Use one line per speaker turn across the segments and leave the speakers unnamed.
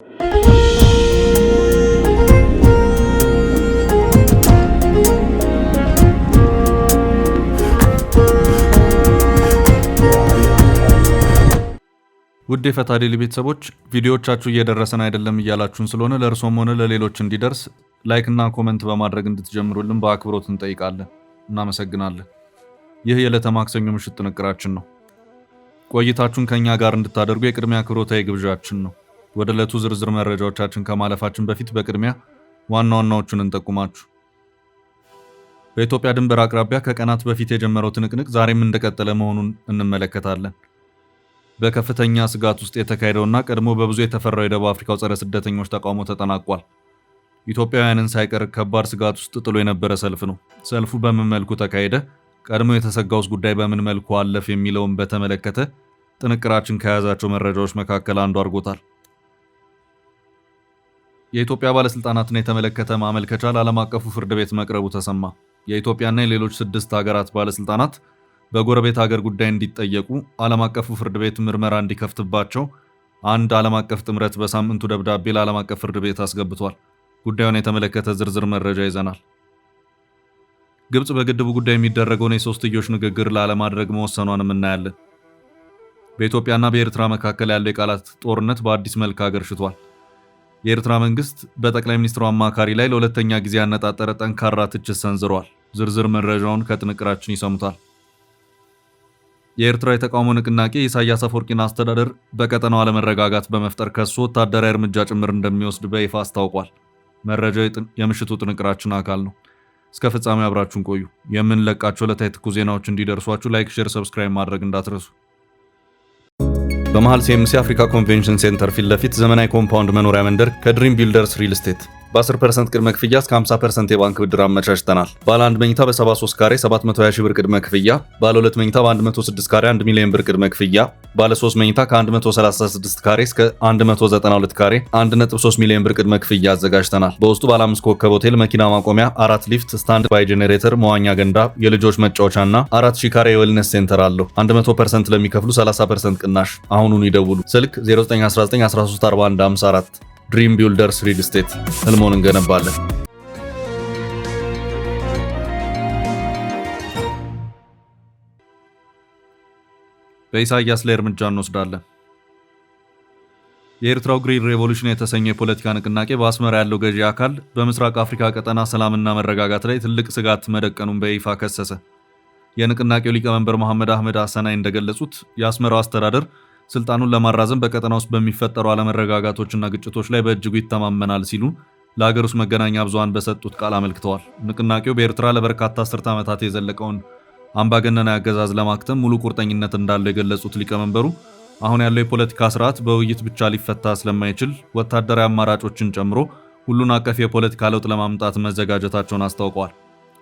ውድ የፈታ ዴይሊ ቤተሰቦች ቪዲዮዎቻችሁ እየደረሰን አይደለም እያላችሁን ስለሆነ ለእርሶም ሆነ ለሌሎች እንዲደርስ ላይክ እና ኮሜንት በማድረግ እንድትጀምሩልን በአክብሮት እንጠይቃለን። እናመሰግናለን። ይህ የዕለተ ማክሰኞ ምሽት ጥንቅራችን ነው። ቆይታችሁን ከኛ ጋር እንድታደርጉ የቅድሚያ አክብሮታዊ ግብዣችን ነው። ወደ ዕለቱ ዝርዝር መረጃዎቻችን ከማለፋችን በፊት በቅድሚያ ዋና ዋናዎቹን እንጠቁማችሁ። በኢትዮጵያ ድንበር አቅራቢያ ከቀናት በፊት የጀመረው ትንቅንቅ ዛሬም እንደቀጠለ መሆኑን እንመለከታለን። በከፍተኛ ስጋት ውስጥ የተካሄደውና ቀድሞ በብዙ የተፈራው የደቡብ አፍሪካው ጸረ ስደተኞች ተቃውሞ ተጠናቋል። ኢትዮጵያውያንን ሳይቀር ከባድ ስጋት ውስጥ ጥሎ የነበረ ሰልፍ ነው። ሰልፉ በምን መልኩ ተካሄደ? ቀድሞ የተሰጋውስ ጉዳይ በምን መልኩ አለፍ? የሚለውን በተመለከተ ጥንቅራችን ከያዛቸው መረጃዎች መካከል አንዱ አድርጎታል። የኢትዮጵያ ባለስልጣናትን የተመለከተ ማመልከቻ ለዓለም አቀፉ ፍርድ ቤት መቅረቡ ተሰማ። የኢትዮጵያና የሌሎች 6 ሀገራት ባለስልጣናት በጎረቤት ሀገር ጉዳይ እንዲጠየቁ ዓለም አቀፉ ፍርድ ቤት ምርመራ እንዲከፍትባቸው አንድ ዓለም አቀፍ ጥምረት በሳምንቱ ደብዳቤ ለዓለም አቀፍ ፍርድ ቤት አስገብቷል። ጉዳዩን የተመለከተ ዝርዝር መረጃ ይዘናል። ግብጽ በግድቡ ጉዳይ የሚደረገውን የሶስትዮሽ ንግግር ላለማድረግ መወሰኗንም እናያለን። በኢትዮጵያና በኤርትራ መካከል ያለው የቃላት ጦርነት በአዲስ መልክ አገርሽቷል። የኤርትራ መንግስት በጠቅላይ ሚኒስትሩ አማካሪ ላይ ለሁለተኛ ጊዜ ያነጣጠረ ጠንካራ ትችት ሰንዝሯል። ዝርዝር መረጃውን ከጥንቅራችን ይሰሙታል። የኤርትራ የተቃውሞ ንቅናቄ የኢሳያስ አፈወርቂን አስተዳደር በቀጠናው አለመረጋጋት በመፍጠር ከሱ ወታደራዊ እርምጃ ጭምር እንደሚወስድ በይፋ አስታውቋል። መረጃው የምሽቱ ጥንቅራችን አካል ነው። እስከ ፍጻሜ አብራችሁን ቆዩ። የምንለቃቸው ዕለታዊ ትኩስ ዜናዎች እንዲደርሷችሁ ላይክ፣ ሼር፣ ሰብስክራይብ ማድረግ እንዳትረሱ። በመሃል ሲኤምሲ አፍሪካ ኮንቬንሽን ሴንተር ፊት ለፊት ዘመናዊ ኮምፓውንድ መኖሪያ መንደር ከድሪም ቢልደርስ ሪል ስቴት በ10% ቅድመ ክፍያ እስከ 50% የባንክ ብድር አመቻችተናል። ባለ 1 መኝታ በ73 ካሬ 720 ሺህ ብር ቅድመ ክፍያ፣ ባለ 2 መኝታ በ106 ካሬ 1 ሚሊዮን ብር ቅድመ ክፍያ፣ ባለ 3 መኝታ ከ136 ካሬ እስከ 192 ካሬ 1.3 ሚሊዮን ብር ቅድመ ክፍያ አዘጋጅተናል። በውስጡ ባለ 5 ኮከብ ሆቴል፣ መኪና ማቆሚያ፣ 4 ሊፍት፣ ስታንድ ባይ ጄኔሬተር፣ መዋኛ ገንዳ፣ የልጆች መጫወቻና 4000 ካሬ የዌልነስ ሴንተር አለው። 100% ለሚከፍሉ 30% ቅናሽ። አሁኑኑ ይደውሉ። ስልክ 0919134154 ድሪም ቢልደርስ ሪል ስቴት። ህልሞን እንገነባለን። በኢሳያስ ላይ እርምጃ እንወስዳለን። የኤርትራው ግሪን ሬቮሉሽን የተሰኘው የፖለቲካ ንቅናቄ በአስመራ ያለው ገዢ አካል በምስራቅ አፍሪካ ቀጠና ሰላምና መረጋጋት ላይ ትልቅ ስጋት መደቀኑን በይፋ ከሰሰ። የንቅናቄው ሊቀመንበር መሐመድ አህመድ ሐሰናይ እንደገለጹት የአስመራው አስተዳደር ስልጣኑን ለማራዘም በቀጠና ውስጥ በሚፈጠሩ አለመረጋጋቶችና ግጭቶች ላይ በእጅጉ ይተማመናል ሲሉ ለሀገር ውስጥ መገናኛ ብዙሃን በሰጡት ቃል አመልክተዋል። ንቅናቄው በኤርትራ ለበርካታ አስርተ ዓመታት የዘለቀውን አምባገነናዊ አገዛዝ ለማክተም ሙሉ ቁርጠኝነት እንዳለው የገለጹት ሊቀመንበሩ አሁን ያለው የፖለቲካ ስርዓት በውይይት ብቻ ሊፈታ ስለማይችል ወታደራዊ አማራጮችን ጨምሮ ሁሉን አቀፍ የፖለቲካ ለውጥ ለማምጣት መዘጋጀታቸውን አስታውቀዋል።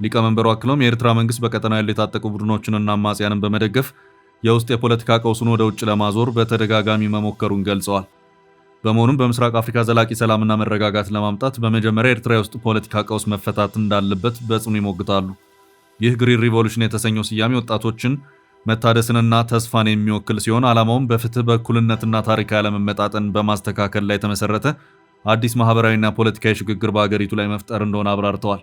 ሊቀመንበሩ አክለውም የኤርትራ መንግስት በቀጠናው ያሉ የታጠቁ ቡድኖችንና አማጽያንን በመደገፍ የውስጥ የፖለቲካ ቀውሱን ወደ ውጭ ለማዞር በተደጋጋሚ መሞከሩን ገልጸዋል። በመሆኑም በምስራቅ አፍሪካ ዘላቂ ሰላምና መረጋጋት ለማምጣት በመጀመሪያ ኤርትራ የውስጥ ፖለቲካ ቀውስ መፈታት እንዳለበት በጽኑ ይሞግታሉ። ይህ ግሪን ሪቮሉሽን የተሰኘው ስያሜ ወጣቶችን መታደስንና ተስፋን የሚወክል ሲሆን ዓላማውም በፍትህ በእኩልነትና ታሪካዊ አለመመጣጠን በማስተካከል ላይ የተመሰረተ አዲስ ማህበራዊና ፖለቲካዊ ሽግግር በአገሪቱ ላይ መፍጠር እንደሆነ አብራርተዋል።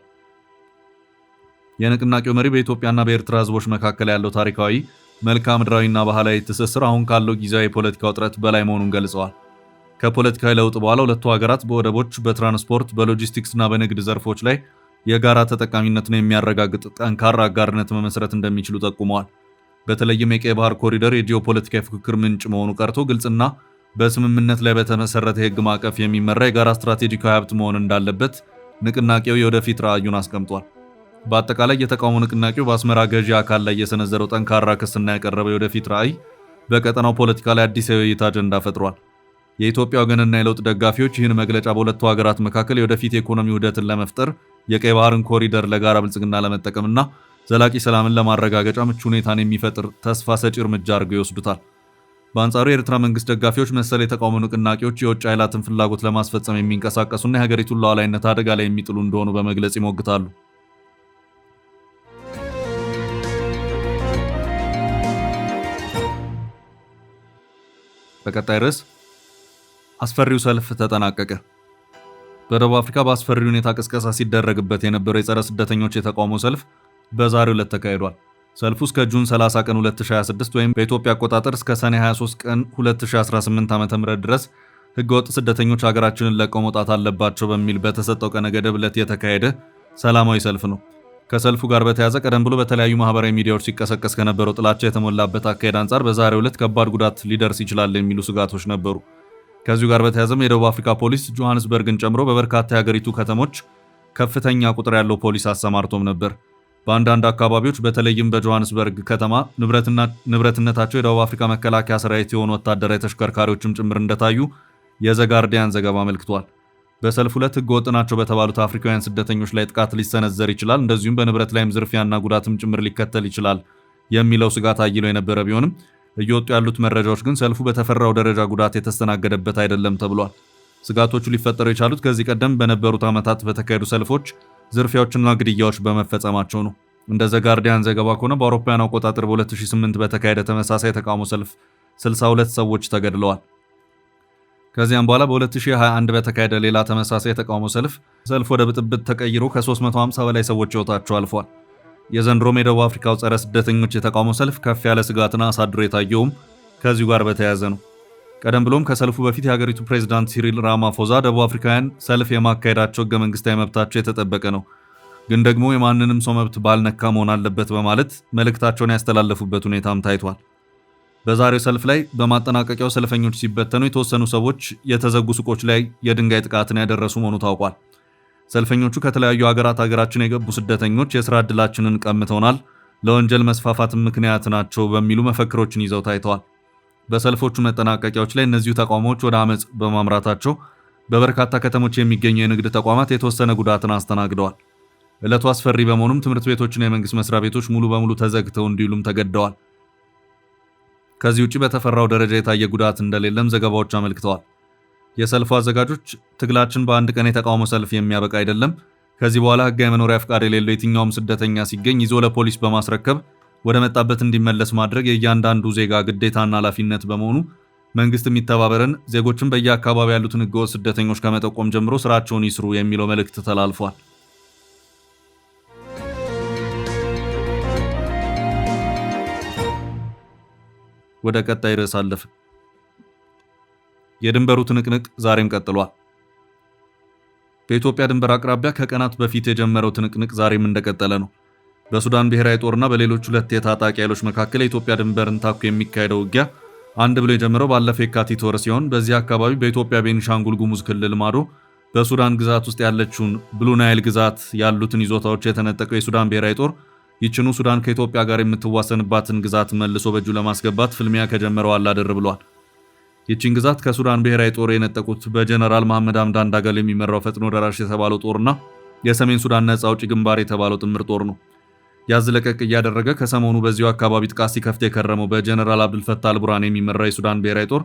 የንቅናቄው መሪ በኢትዮጵያና በኤርትራ ህዝቦች መካከል ያለው ታሪካዊ መልክዓ ምድራዊና ባህላዊ ትስስር አሁን ካለው ጊዜያዊ የፖለቲካ ውጥረት በላይ መሆኑን ገልጸዋል። ከፖለቲካዊ ለውጥ በኋላ ሁለቱ ሀገራት በወደቦች፣ በትራንስፖርት፣ በሎጂስቲክስና በንግድ ዘርፎች ላይ የጋራ ተጠቃሚነትን የሚያረጋግጥ ጠንካራ አጋርነት መመስረት እንደሚችሉ ጠቁመዋል። በተለይም የቀይ ባህር ኮሪደር የጂኦፖለቲካዊ ፍክክር ምንጭ መሆኑ ቀርቶ ግልጽና በስምምነት ላይ በተመሰረተ የህግ ማዕቀፍ የሚመራ የጋራ ስትራቴጂካዊ ሀብት መሆን እንዳለበት ንቅናቄው የወደፊት ራዕዩን አስቀምጧል። በአጠቃላይ የተቃውሞ ንቅናቄው በአስመራ ገዢ አካል ላይ የሰነዘረው ጠንካራ ክስና ያቀረበው የወደፊት ራዕይ በቀጠናው ፖለቲካ ላይ አዲስ የውይይት አጀንዳ ፈጥሯል። የኢትዮጵያ ወገንና የለውጥ ደጋፊዎች ይህን መግለጫ በሁለቱ ሀገራት መካከል የወደፊት የኢኮኖሚ ውህደትን ለመፍጠር የቀይ ባህርን ኮሪደር ለጋራ ብልጽግና ለመጠቀምና ዘላቂ ሰላምን ለማረጋገጫ ምቹ ሁኔታን የሚፈጥር ተስፋ ሰጪ እርምጃ አድርገው ይወስዱታል። በአንጻሩ የኤርትራ መንግስት ደጋፊዎች መሰል የተቃውሞ ንቅናቄዎች የውጭ ኃይላትን ፍላጎት ለማስፈጸም የሚንቀሳቀሱና የሀገሪቱን ሉዓላዊነት አደጋ ላይ የሚጥሉ እንደሆኑ በመግለጽ ይሞግታሉ። በቀጣይ ርዕስ አስፈሪው ሰልፍ ተጠናቀቀ። በደቡብ አፍሪካ በአስፈሪ ሁኔታ ቅስቀሳ ሲደረግበት የነበረው የጸረ ስደተኞች የተቃውሞ ሰልፍ በዛሬው ዕለት ተካሂዷል። ሰልፉ እስከ ጁን 30 ቀን 2026 ወይም በኢትዮጵያ አቆጣጠር እስከ ሰኔ 23 ቀን 2018 ዓ.ም ድረስ ህገወጥ ስደተኞች ሀገራችንን ለቀው መውጣት አለባቸው በሚል በተሰጠው ቀነ ገደብ ዕለት የተካሄደ ሰላማዊ ሰልፍ ነው። ከሰልፉ ጋር በተያያዘ ቀደም ብሎ በተለያዩ ማህበራዊ ሚዲያዎች ሲቀሰቀስ ከነበረው ጥላቻ የተሞላበት አካሄድ አንጻር በዛሬው ዕለት ከባድ ጉዳት ሊደርስ ይችላል የሚሉ ስጋቶች ነበሩ። ከዚሁ ጋር በተያያዘም የደቡብ አፍሪካ ፖሊስ ጆሃንስበርግን ጨምሮ በበርካታ የሀገሪቱ ከተሞች ከፍተኛ ቁጥር ያለው ፖሊስ አሰማርቶም ነበር። በአንዳንድ አካባቢዎች በተለይም በጆሃንስበርግ ከተማ ንብረትነታቸው የደቡብ አፍሪካ መከላከያ ሰራዊት የሆኑ ወታደራዊ ተሽከርካሪዎችም ጭምር እንደታዩ የዘጋርዲያን ዘገባ አመልክቷል። በሰልፉ ዕለት ህገወጥ ናቸው በተባሉት አፍሪካውያን ስደተኞች ላይ ጥቃት ሊሰነዘር ይችላል፣ እንደዚሁም በንብረት ላይም ዝርፊያና ጉዳትም ጭምር ሊከተል ይችላል የሚለው ስጋት አይሎ የነበረ ቢሆንም እየወጡ ያሉት መረጃዎች ግን ሰልፉ በተፈራው ደረጃ ጉዳት የተስተናገደበት አይደለም ተብሏል። ስጋቶቹ ሊፈጠሩ የቻሉት ከዚህ ቀደም በነበሩት ዓመታት በተካሄዱ ሰልፎች ዝርፊያዎችና ግድያዎች በመፈጸማቸው ነው። እንደ ዘጋርዲያን ዘገባ ከሆነ በአውሮፓውያን አቆጣጠር በ2008 በተካሄደ ተመሳሳይ ተቃውሞ ሰልፍ 62 ሰዎች ተገድለዋል። ከዚያም በኋላ በ2021 በተካሄደ ሌላ ተመሳሳይ የተቃውሞ ሰልፍ ወደ ብጥብጥ ተቀይሮ ከ350 በላይ ሰዎች ሕይወታቸው አልፏል። የዘንድሮም የደቡብ አፍሪካው ጸረ ስደተኞች የተቃውሞ ሰልፍ ከፍ ያለ ስጋትን አሳድሮ የታየውም ከዚሁ ጋር በተያያዘ ነው። ቀደም ብሎም ከሰልፉ በፊት የሀገሪቱ ፕሬዝዳንት ሲሪል ራማፎዛ ደቡብ አፍሪካውያን ሰልፍ የማካሄዳቸው ህገ መንግስታዊ መብታቸው የተጠበቀ ነው፣ ግን ደግሞ የማንንም ሰው መብት ባልነካ መሆን አለበት በማለት መልእክታቸውን ያስተላለፉበት ሁኔታም ታይቷል። በዛሬው ሰልፍ ላይ በማጠናቀቂያው ሰልፈኞች ሲበተኑ የተወሰኑ ሰዎች የተዘጉ ሱቆች ላይ የድንጋይ ጥቃትን ያደረሱ መሆኑ ታውቋል። ሰልፈኞቹ ከተለያዩ ሀገራችን የገቡ ስደተኞች የሥራ ዕድላችንን ቀምተውናል፣ ለወንጀል መስፋፋት ምክንያት ናቸው በሚሉ መፈክሮችን ይዘው ታይተዋል። በሰልፎቹ መጠናቀቂያዎች ላይ እነዚሁ ተቃውሞዎች ወደ አመፅ በማምራታቸው በበርካታ ከተሞች የሚገኙ የንግድ ተቋማት የተወሰነ ጉዳትን አስተናግደዋል። ዕለቱ አስፈሪ በመሆኑም ትምህርት ቤቶችና የመንግስት መስሪያ ቤቶች ሙሉ በሙሉ ተዘግተው እንዲውሉም ተገደዋል። ከዚህ ውጪ በተፈራው ደረጃ የታየ ጉዳት እንደሌለም ዘገባዎች አመልክተዋል። የሰልፉ አዘጋጆች ትግላችን በአንድ ቀን የተቃውሞ ሰልፍ የሚያበቃ አይደለም፣ ከዚህ በኋላ ህጋዊ መኖሪያ ፍቃድ የሌለው የትኛውም ስደተኛ ሲገኝ ይዞ ለፖሊስ በማስረከብ ወደ መጣበት እንዲመለስ ማድረግ የእያንዳንዱ ዜጋ ግዴታና ኃላፊነት በመሆኑ መንግስት የሚተባበረን፣ ዜጎችን በየአካባቢ ያሉትን ህገወጥ ስደተኞች ከመጠቆም ጀምሮ ስራቸውን ይስሩ የሚለው መልእክት ተላልፏል። ወደ ቀጣይ ርዕስ አለፍን። የድንበሩ ትንቅንቅ ዛሬም ቀጥሏል። በኢትዮጵያ ድንበር አቅራቢያ ከቀናት በፊት የጀመረው ትንቅንቅ ዛሬም እንደቀጠለ ነው። በሱዳን ብሔራዊ ጦርና በሌሎች ሁለት የታጣቂ ኃይሎች መካከል የኢትዮጵያ ድንበርን ታኮ የሚካሄደው ውጊያ አንድ ብሎ የጀመረው ባለፈው የካቲት ወር ሲሆን በዚህ አካባቢ በኢትዮጵያ ቤኒሻንጉል ጉሙዝ ክልል ማዶ በሱዳን ግዛት ውስጥ ያለችውን ብሉ ናይል ግዛት ያሉትን ይዞታዎች የተነጠቀው የሱዳን ብሔራዊ ጦር ይችኑ ሱዳን ከኢትዮጵያ ጋር የምትዋሰንባትን ግዛት መልሶ በእጁ ለማስገባት ፍልሚያ ከጀመረው አላደር ብሏል። ይቺን ግዛት ከሱዳን ብሔራዊ ጦር የነጠቁት በጀነራል መሐመድ ሐምዳን ዳጋሎ የሚመራው ፈጥኖ ደራሽ የተባለው ጦርና የሰሜን ሱዳን ነጻ አውጪ ግንባር የተባለው ጥምር ጦር ነው። ያዝለቀቅ እያደረገ ከሰሞኑ በዚሁ አካባቢ ጥቃት ሲከፍት የከረመው በጀነራል አብዱልፈታህ አልቡርሃን የሚመራው የሱዳን ብሔራዊ ጦር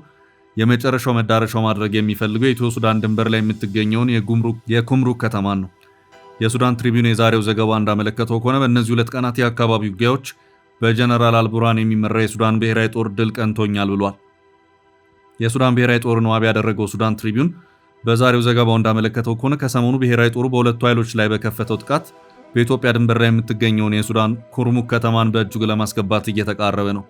የመጨረሻው መዳረሻው ማድረግ የሚፈልገው የኢትዮ ሱዳን ድንበር ላይ የምትገኘውን የኩምሩክ ከተማን ነው። የሱዳን ትሪቢዩን የዛሬው ዘገባ እንዳመለከተው ከሆነ በእነዚህ ሁለት ቀናት የአካባቢ ውጊያዎች በጀነራል አልቡርሃን የሚመራ የሱዳን ብሔራዊ ጦር ድል ቀንቶኛል ብሏል። የሱዳን ብሔራዊ ጦርን ዋቢ ያደረገው ሱዳን ትሪቢዩን በዛሬው ዘገባው እንዳመለከተው ከሆነ ከሰሞኑ ብሔራዊ ጦሩ በሁለቱ ኃይሎች ላይ በከፈተው ጥቃት በኢትዮጵያ ድንበር ላይ የምትገኘውን የሱዳን ኩርሙክ ከተማን በእጁ ለማስገባት እየተቃረበ ነው።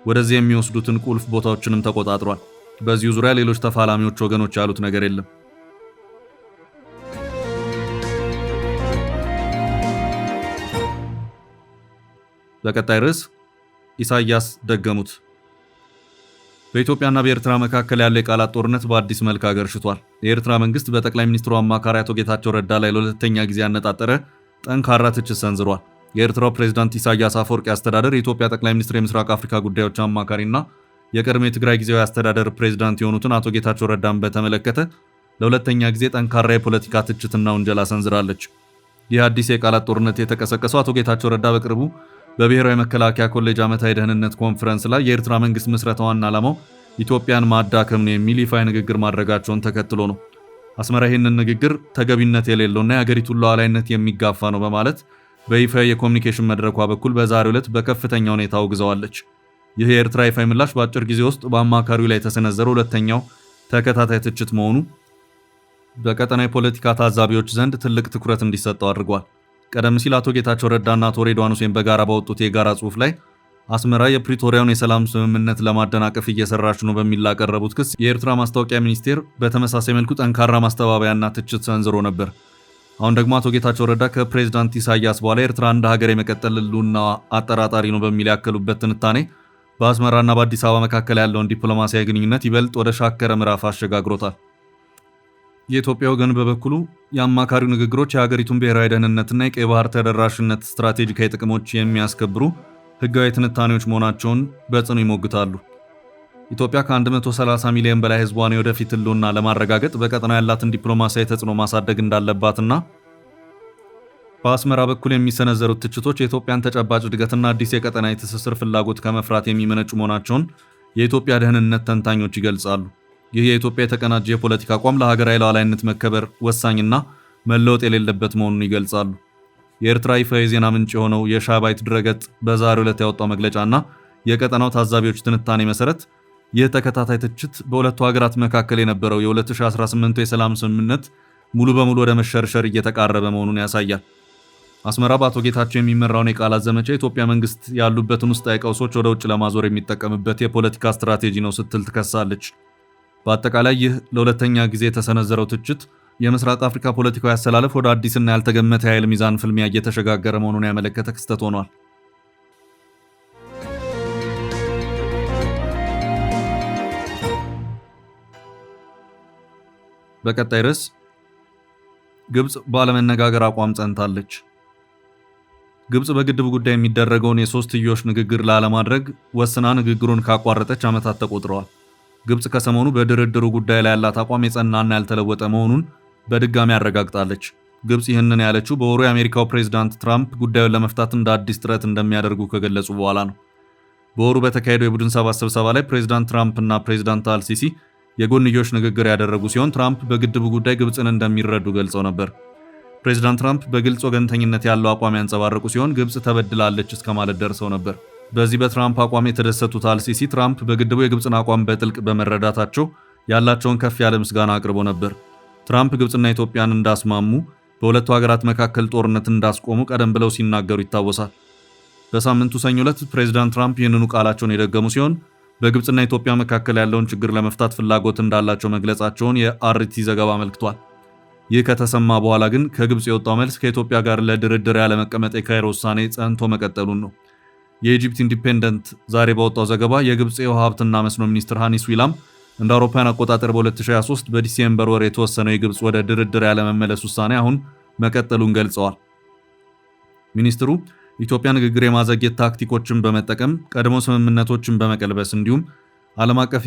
ወደዚህ የሚወስዱትን ቁልፍ ቦታዎችንም ተቆጣጥሯል። በዚሁ ዙሪያ ሌሎች ተፋላሚዎች ወገኖች ያሉት ነገር የለም። በቀጣይ ርዕስ ኢሳያስ ደገሙት። በኢትዮጵያና በኤርትራ መካከል ያለው የቃላት ጦርነት በአዲስ መልክ አገርሽቷል። የኤርትራ መንግስት በጠቅላይ ሚኒስትሩ አማካሪ አቶ ጌታቸው ረዳ ላይ ለሁለተኛ ጊዜ ያነጣጠረ ጠንካራ ትችት ሰንዝሯል። የኤርትራው ፕሬዝዳንት ኢሳያስ አፈወርቂ አስተዳደር የኢትዮጵያ ጠቅላይ ሚኒስትር የምስራቅ አፍሪካ ጉዳዮች አማካሪና የቀድሞ የትግራይ ጊዜያዊ አስተዳደር ፕሬዝዳንት የሆኑትን አቶ ጌታቸው ረዳን በተመለከተ ለሁለተኛ ጊዜ ጠንካራ የፖለቲካ ትችትና ውንጀላ ሰንዝራለች። ይህ አዲስ የቃላት ጦርነት የተቀሰቀሰው አቶ ጌታቸው ረዳ በቅርቡ በብሔራዊ መከላከያ ኮሌጅ ዓመታዊ ደህንነት ኮንፈረንስ ላይ የኤርትራ መንግስት ምስረታ ዋና ዓላማው ኢትዮጵያን ማዳከም ነው የሚል ይፋዊ ንግግር ማድረጋቸውን ተከትሎ ነው። አስመራ ይህንን ንግግር ተገቢነት የሌለውና የሀገሪቱን ሉዓላዊነት የሚጋፋ ነው በማለት በይፋዊ የኮሚኒኬሽን መድረኳ በኩል በዛሬው ዕለት በከፍተኛ ሁኔታ አውግዘዋለች። ይህ የኤርትራ ይፋዊ ምላሽ በአጭር ጊዜ ውስጥ በአማካሪው ላይ የተሰነዘረው ሁለተኛው ተከታታይ ትችት መሆኑ በቀጠናዊ ፖለቲካ ታዛቢዎች ዘንድ ትልቅ ትኩረት እንዲሰጠው አድርጓል። ቀደም ሲል አቶ ጌታቸው ረዳና አቶ ሬድዋን ሁሴን በጋራ ባወጡት የጋራ ጽሑፍ ላይ አስመራ የፕሪቶሪያውን የሰላም ስምምነት ለማደናቀፍ እየሰራች ነው በሚል ላቀረቡት ክስ የኤርትራ ማስታወቂያ ሚኒስቴር በተመሳሳይ መልኩ ጠንካራ ማስተባበያና ትችት ሰንዝሮ ነበር። አሁን ደግሞ አቶ ጌታቸው ረዳ ከፕሬዝዳንት ኢሳያስ በኋላ ኤርትራ እንደ ሀገር የመቀጠል ህልውናዋ አጠራጣሪ ነው በሚል ያከሉበት ትንታኔ በአስመራና በአዲስ አበባ መካከል ያለውን ዲፕሎማሲያዊ ግንኙነት ይበልጥ ወደ ሻከረ ምዕራፍ አሸጋግሮታል። የኢትዮጵያ ወገን በበኩሉ የአማካሪው ንግግሮች የሀገሪቱን ብሔራዊ ደህንነትና የቀይ ባህር ተደራሽነት ስትራቴጂካዊ ጥቅሞች የሚያስከብሩ ህጋዊ ትንታኔዎች መሆናቸውን በጽኑ ይሞግታሉ። ኢትዮጵያ ከ130 ሚሊዮን በላይ ህዝቧን የወደፊት ህልውና ለማረጋገጥ በቀጠናው ያላትን ዲፕሎማሲያዊ ተጽዕኖ ማሳደግ እንዳለባትና በአስመራ በኩል የሚሰነዘሩት ትችቶች የኢትዮጵያን ተጨባጭ እድገትና አዲስ የቀጠናዊ ትስስር ፍላጎት ከመፍራት የሚመነጩ መሆናቸውን የኢትዮጵያ ደህንነት ተንታኞች ይገልጻሉ። ይህ የኢትዮጵያ የተቀናጀ የፖለቲካ አቋም ለሀገራዊ ሉዓላዊነት መከበር ወሳኝና መለወጥ የሌለበት መሆኑን ይገልጻሉ። የኤርትራ ይፋ የዜና ምንጭ የሆነው የሻባይት ድረገጽ በዛሬው ዕለት ያወጣው መግለጫና የቀጠናው ታዛቢዎች ትንታኔ መሰረት ይህ ተከታታይ ትችት በሁለቱ ሀገራት መካከል የነበረው የ2018 የሰላም ስምምነት ሙሉ በሙሉ ወደ መሸርሸር እየተቃረበ መሆኑን ያሳያል። አስመራ በአቶ ጌታቸው የሚመራውን የቃላት ዘመቻ የኢትዮጵያ መንግስት ያሉበትን ውስጣዊ ቀውሶች ወደ ውጭ ለማዞር የሚጠቀምበት የፖለቲካ ስትራቴጂ ነው ስትል ትከሳለች። በአጠቃላይ ይህ ለሁለተኛ ጊዜ የተሰነዘረው ትችት የምስራቅ አፍሪካ ፖለቲካዊ አሰላለፍ ወደ አዲስና ያልተገመተ የኃይል ሚዛን ፍልሚያ እየተሸጋገረ መሆኑን ያመለከተ ክስተት ሆኗል። በቀጣይ ርዕስ ግብጽ ባለመነጋገር አቋም ጸንታለች። ግብጽ በግድቡ ጉዳይ የሚደረገውን የሶስትዮሽ ንግግር ላለማድረግ ወስና ንግግሩን ካቋረጠች ዓመታት ተቆጥረዋል። ግብጽ ከሰሞኑ በድርድሩ ጉዳይ ላይ ያላት አቋም የጸናና ያልተለወጠ መሆኑን በድጋሚ አረጋግጣለች። ግብጽ ይህንን ያለችው በወሩ የአሜሪካው ፕሬዝዳንት ትራምፕ ጉዳዩን ለመፍታት እንደ አዲስ ጥረት እንደሚያደርጉ ከገለጹ በኋላ ነው። በወሩ በተካሄደው የቡድን ሰባት ስብሰባ ላይ ፕሬዝዳንት ትራምፕ እና ፕሬዝዳንት አልሲሲ የጎንዮሽ ንግግር ያደረጉ ሲሆን ትራምፕ በግድቡ ጉዳይ ግብጽን እንደሚረዱ ገልጸው ነበር። ፕሬዝዳንት ትራምፕ በግልጽ ወገንተኝነት ያለው አቋም ያንጸባረቁ ሲሆን ግብጽ ተበድላለች እስከ ማለት ደርሰው ነበር። በዚህ በትራምፕ አቋም የተደሰቱት አልሲሲ ትራምፕ በግድቡ የግብጽን አቋም በጥልቅ በመረዳታቸው ያላቸውን ከፍ ያለ ምስጋና አቅርቦ ነበር። ትራምፕ ግብጽና ኢትዮጵያን እንዳስማሙ፣ በሁለቱ ሀገራት መካከል ጦርነት እንዳስቆሙ ቀደም ብለው ሲናገሩ ይታወሳል። በሳምንቱ ሰኞ ዕለት ፕሬዝዳንት ትራምፕ ይህንኑ ቃላቸውን የደገሙ ሲሆን በግብጽና ኢትዮጵያ መካከል ያለውን ችግር ለመፍታት ፍላጎት እንዳላቸው መግለጻቸውን የአርቲ ዘገባ አመልክቷል። ይህ ከተሰማ በኋላ ግን ከግብጽ የወጣው መልስ ከኢትዮጵያ ጋር ለድርድር ያለመቀመጥ የካይሮ ውሳኔ ጸንቶ መቀጠሉን ነው። የኢጂፕት ኢንዲፔንደንት ዛሬ ባወጣው ዘገባ የግብጽ የውሃ ሀብትና መስኖ ሚኒስትር ሃኒስ ዊላም እንደ አውሮፓውያን አቆጣጠር በ2023 በዲሴምበር ወር የተወሰነው የግብጽ ወደ ድርድር ያለመመለስ ውሳኔ አሁን መቀጠሉን ገልጸዋል። ሚኒስትሩ ኢትዮጵያ ንግግር የማዘግየት ታክቲኮችን በመጠቀም ቀድሞ ስምምነቶችን በመቀልበስ እንዲሁም ዓለም አቀፍ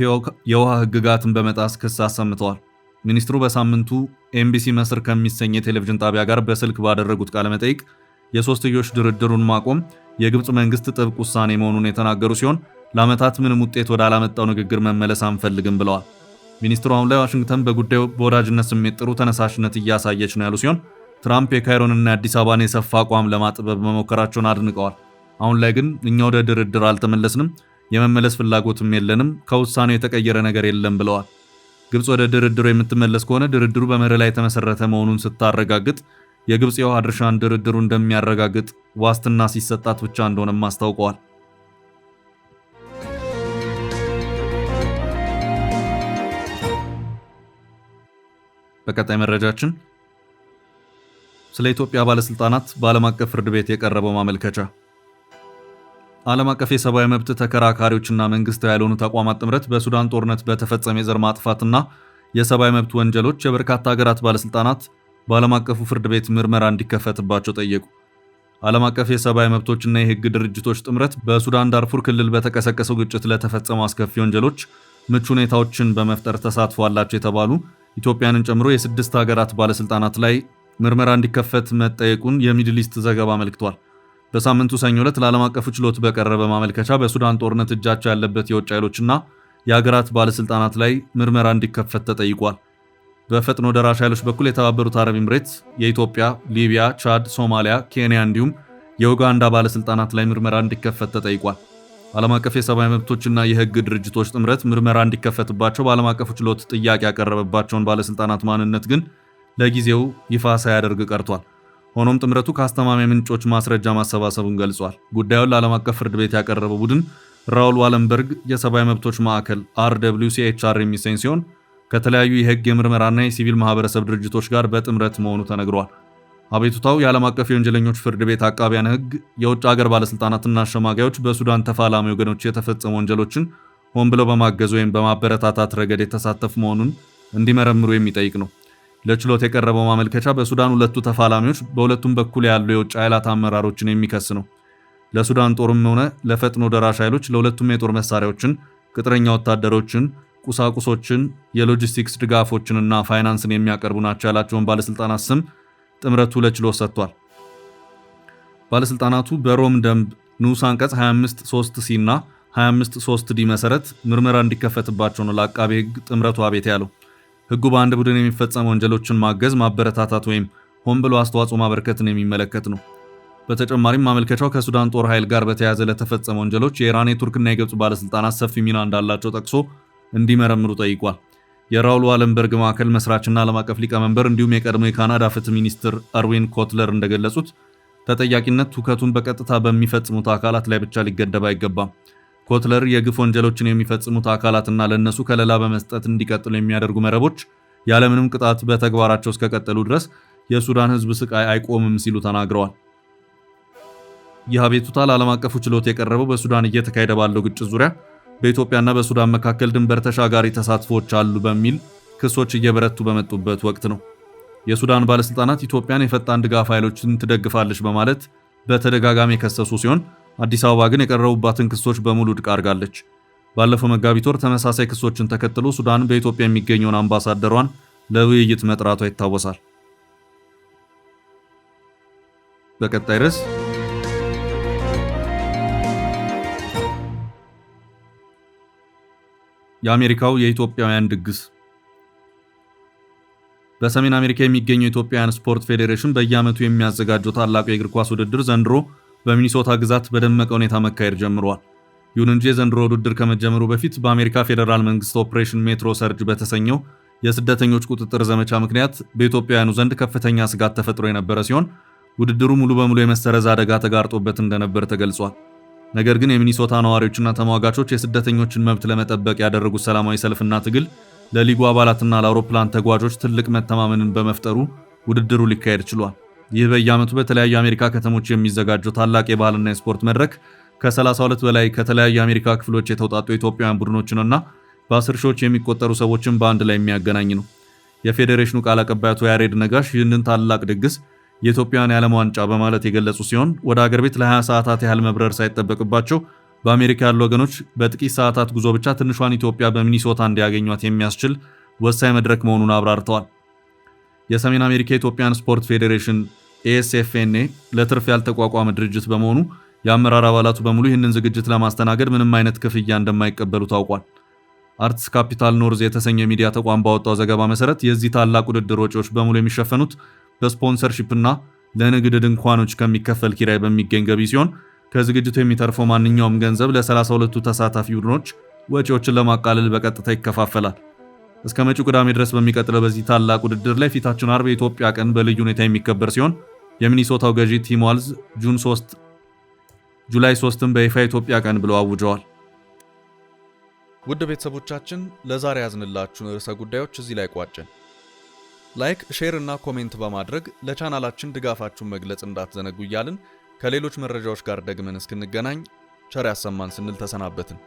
የውሃ ሕግጋትን በመጣስ ክስ አሰምተዋል። ሚኒስትሩ በሳምንቱ ኤምቢሲ መስር ከሚሰኝ የቴሌቪዥን ጣቢያ ጋር በስልክ ባደረጉት ቃለ መጠይቅ የሶስትዮሽ ድርድሩን ማቆም የግብጽ መንግስት ጥብቅ ውሳኔ መሆኑን የተናገሩ ሲሆን ለዓመታት ምንም ውጤት ወዳላመጣው ንግግር መመለስ አንፈልግም ብለዋል። ሚኒስትሩ አሁን ላይ ዋሽንግተን በጉዳዩ በወዳጅነት ስሜት ጥሩ ተነሳሽነት እያሳየች ነው ያሉ ሲሆን ትራምፕ የካይሮንና የአዲስ አበባን የሰፋ አቋም ለማጥበብ መሞከራቸውን አድንቀዋል። አሁን ላይ ግን እኛ ወደ ድርድር አልተመለስንም፣ የመመለስ ፍላጎትም የለንም፣ ከውሳኔው የተቀየረ ነገር የለም ብለዋል። ግብጽ ወደ ድርድሩ የምትመለስ ከሆነ ድርድሩ በመርህ ላይ የተመሰረተ መሆኑን ስታረጋግጥ የግብጽ የውሃ ድርሻን ድርድሩ እንደሚያረጋግጥ ዋስትና ሲሰጣት ብቻ እንደሆነም አስታውቀዋል። በቀጣይ መረጃችን ስለ ኢትዮጵያ ባለስልጣናት በዓለም አቀፍ ፍርድ ቤት የቀረበው ማመልከቻ። ዓለም አቀፍ የሰብአዊ መብት ተከራካሪዎችና መንግስታዊ ያልሆኑ ተቋማት ጥምረት በሱዳን ጦርነት በተፈጸመ የዘር ማጥፋትና የሰብአዊ መብት ወንጀሎች የበርካታ ሀገራት ባለስልጣናት በዓለም አቀፉ ፍርድ ቤት ምርመራ እንዲከፈትባቸው ጠየቁ። ዓለም አቀፍ የሰብአዊ መብቶችና የህግ ድርጅቶች ጥምረት በሱዳን ዳርፉር ክልል በተቀሰቀሰው ግጭት ለተፈጸሙ አስከፊ ወንጀሎች ምቹ ሁኔታዎችን በመፍጠር ተሳትፎ አላቸው የተባሉ ኢትዮጵያንን ጨምሮ የስድስት ሀገራት ባለስልጣናት ላይ ምርመራ እንዲከፈት መጠየቁን የሚድል ኢስት ዘገባ አመልክቷል። በሳምንቱ ሰኞ ዕለት ለዓለም አቀፉ ችሎት በቀረበ ማመልከቻ በሱዳን ጦርነት እጃቸው ያለበት የውጭ ኃይሎችና የሀገራት ባለስልጣናት ላይ ምርመራ እንዲከፈት ተጠይቋል። በፈጥኖ ደራሽ ኃይሎች በኩል የተባበሩት አረብ ኤምሬትስ፣ የኢትዮጵያ፣ ሊቢያ፣ ቻድ፣ ሶማሊያ፣ ኬንያ እንዲሁም የኡጋንዳ ባለስልጣናት ላይ ምርመራ እንዲከፈት ተጠይቋል። ዓለም አቀፍ የሰብአዊ መብቶችና የሕግ ድርጅቶች ጥምረት ምርመራ እንዲከፈትባቸው በዓለም አቀፉ ችሎት ጥያቄ ያቀረበባቸውን ባለስልጣናት ማንነት ግን ለጊዜው ይፋ ሳያደርግ ቀርቷል። ሆኖም ጥምረቱ ከአስተማማኝ ምንጮች ማስረጃ ማሰባሰቡን ገልጿል። ጉዳዩን ለዓለም አቀፍ ፍርድ ቤት ያቀረበው ቡድን ራውል ዋለንበርግ የሰብአዊ መብቶች ማዕከል RWCHR የሚሰኝ ሲሆን ከተለያዩ የሕግ የምርመራና የሲቪል ማህበረሰብ ድርጅቶች ጋር በጥምረት መሆኑ ተነግሯል። አቤቱታው የዓለም አቀፍ የወንጀለኞች ፍርድ ቤት አቃቢያን ሕግ የውጭ ሀገር ባለስልጣናትና አሸማጋዮች በሱዳን ተፋላሚ ወገኖች የተፈጸሙ ወንጀሎችን ሆን ብለው በማገዝ ወይም በማበረታታት ረገድ የተሳተፉ መሆኑን እንዲመረምሩ የሚጠይቅ ነው። ለችሎት የቀረበው ማመልከቻ በሱዳን ሁለቱ ተፋላሚዎች በሁለቱም በኩል ያሉ የውጭ ኃይላት አመራሮችን የሚከስ ነው። ለሱዳን ጦርም ሆነ ለፈጥኖ ደራሽ ኃይሎች ለሁለቱም የጦር መሳሪያዎችን፣ ቅጥረኛ ወታደሮችን፣ ቁሳቁሶችን፣ የሎጂስቲክስ ድጋፎችንና ፋይናንስን የሚያቀርቡ ናቸው ያላቸውን ባለስልጣናት ስም ጥምረቱ ለችሎት ሰጥቷል። ባለስልጣናቱ በሮም ደንብ ንዑስ አንቀጽ 25(3) ሲ እና 25(3) ዲ መሰረት ምርመራ እንዲከፈትባቸው ነው ለአቃቤ ሕግ ጥምረቱ አቤት ያለው። ሕጉ በአንድ ቡድን የሚፈጸሙ ወንጀሎችን ማገዝ፣ ማበረታታት ወይም ሆን ብሎ አስተዋጽኦ ማበርከትን የሚመለከት ነው። በተጨማሪም ማመልከቻው ከሱዳን ጦር ኃይል ጋር በተያያዘ ለተፈጸሙ ወንጀሎች የኢራን፣ የቱርክና የግብጽ ባለስልጣናት ሰፊ ሚና እንዳላቸው ጠቅሶ እንዲመረምሩ ጠይቋል። የራውል ዋለንበርግ ማዕከል መስራችና ዓለም አቀፍ ሊቀመንበር እንዲሁም የቀድሞ የካናዳ ፍትህ ሚኒስትር አርዊን ኮትለር እንደገለጹት ተጠያቂነት ሁከቱን በቀጥታ በሚፈጽሙት አካላት ላይ ብቻ ሊገደብ አይገባም። ኮትለር የግፍ ወንጀሎችን የሚፈጽሙት አካላትና ለነሱ ከለላ በመስጠት እንዲቀጥሉ የሚያደርጉ መረቦች ያለምንም ቅጣት በተግባራቸው እስከቀጠሉ ድረስ የሱዳን ሕዝብ ስቃይ አይቆምም ሲሉ ተናግረዋል። ይህ አቤቱታ ለዓለም አቀፉ ችሎት የቀረበው በሱዳን እየተካሄደ ባለው ግጭት ዙሪያ በኢትዮጵያና በሱዳን መካከል ድንበር ተሻጋሪ ተሳትፎች አሉ በሚል ክሶች እየበረቱ በመጡበት ወቅት ነው። የሱዳን ባለስልጣናት ኢትዮጵያን የፈጣን ድጋፍ ኃይሎችን ትደግፋለች በማለት በተደጋጋሚ የከሰሱ ሲሆን አዲስ አበባ ግን የቀረቡባትን ክሶች በሙሉ ውድቅ አድርጋለች። ባለፈው መጋቢት ወር ተመሳሳይ ክሶችን ተከትሎ ሱዳን በኢትዮጵያ የሚገኘውን አምባሳደሯን ለውይይት መጥራቷ ይታወሳል። በቀጣይ ርዕስ የአሜሪካው የኢትዮጵያውያን ድግስ። በሰሜን አሜሪካ የሚገኘው የኢትዮጵያውያን ስፖርት ፌዴሬሽን በየዓመቱ የሚያዘጋጀው ታላቁ የእግር ኳስ ውድድር ዘንድሮ በሚኒሶታ ግዛት በደመቀ ሁኔታ መካሄድ ጀምሯል። ይሁን እንጂ የዘንድሮ ውድድር ከመጀመሩ በፊት በአሜሪካ ፌዴራል መንግስት ኦፕሬሽን ሜትሮ ሰርጅ በተሰኘው የስደተኞች ቁጥጥር ዘመቻ ምክንያት በኢትዮጵያውያኑ ዘንድ ከፍተኛ ስጋት ተፈጥሮ የነበረ ሲሆን ውድድሩ ሙሉ በሙሉ የመሰረዝ አደጋ ተጋርጦበት እንደነበር ተገልጿል። ነገር ግን የሚኒሶታ ነዋሪዎችና ተሟጋቾች የስደተኞችን መብት ለመጠበቅ ያደረጉት ሰላማዊ ሰልፍና ትግል ለሊጉ አባላትና ለአውሮፕላን ተጓዦች ትልቅ መተማመንን በመፍጠሩ ውድድሩ ሊካሄድ ችሏል። ይህ በየዓመቱ በተለያዩ የአሜሪካ ከተሞች የሚዘጋጀው ታላቅ የባህልና የስፖርት መድረክ ከ32 በላይ ከተለያዩ የአሜሪካ ክፍሎች የተውጣጡ ኢትዮጵያውያን ቡድኖችንና በ10 ሺዎች የሚቆጠሩ ሰዎችን በአንድ ላይ የሚያገናኝ ነው። የፌዴሬሽኑ ቃል አቀባይ አቶ ያሬድ ነጋሽ ይህንን ታላቅ ድግስ የኢትዮጵያውያን የዓለም ዋንጫ በማለት የገለጹ ሲሆን ወደ አገር ቤት ለ20 ሰዓታት ያህል መብረር ሳይጠበቅባቸው በአሜሪካ ያሉ ወገኖች በጥቂት ሰዓታት ጉዞ ብቻ ትንሿን ኢትዮጵያ በሚኒሶታ እንዲያገኟት የሚያስችል ወሳኝ መድረክ መሆኑን አብራርተዋል። የሰሜን አሜሪካ የኢትዮጵያን ስፖርት ፌዴሬሽን ASFNA ለትርፍ ያልተቋቋመ ድርጅት በመሆኑ የአመራር አባላቱ በሙሉ ይህንን ዝግጅት ለማስተናገድ ምንም አይነት ክፍያ እንደማይቀበሉ ታውቋል። አርትስ ካፒታል ኖርዝ የተሰኘ ሚዲያ ተቋም ባወጣው ዘገባ መሰረት የዚህ ታላቅ ውድድር ወጪዎች በሙሉ የሚሸፈኑት በስፖንሰርሺፕ እና ለንግድ ድንኳኖች ከሚከፈል ኪራይ በሚገኝ ገቢ ሲሆን ከዝግጅቱ የሚተርፈው ማንኛውም ገንዘብ ለ32ቱ ተሳታፊ ቡድኖች ወጪዎችን ለማቃለል በቀጥታ ይከፋፈላል። እስከ መጪው ቅዳሜ ድረስ በሚቀጥለው በዚህ ታላቅ ውድድር ላይ ፊታችን አርብ የኢትዮጵያ ቀን በልዩ ሁኔታ የሚከበር ሲሆን የሚኒሶታው ገዢ ቲም ዋልዝ ጁላይ 3ን በይፋ የኢትዮጵያ ቀን ብለው አውጀዋል። ውድ ቤተሰቦቻችን ለዛሬ ያዝንላችሁን ርዕሰ ጉዳዮች እዚህ ላይ ቋጨን። ላይክ፣ ሼር እና ኮሜንት በማድረግ ለቻናላችን ድጋፋችሁን መግለጽ እንዳትዘነጉ እያልን ከሌሎች መረጃዎች ጋር ደግመን እስክንገናኝ ቸር ያሰማን ስንል ተሰናበትን።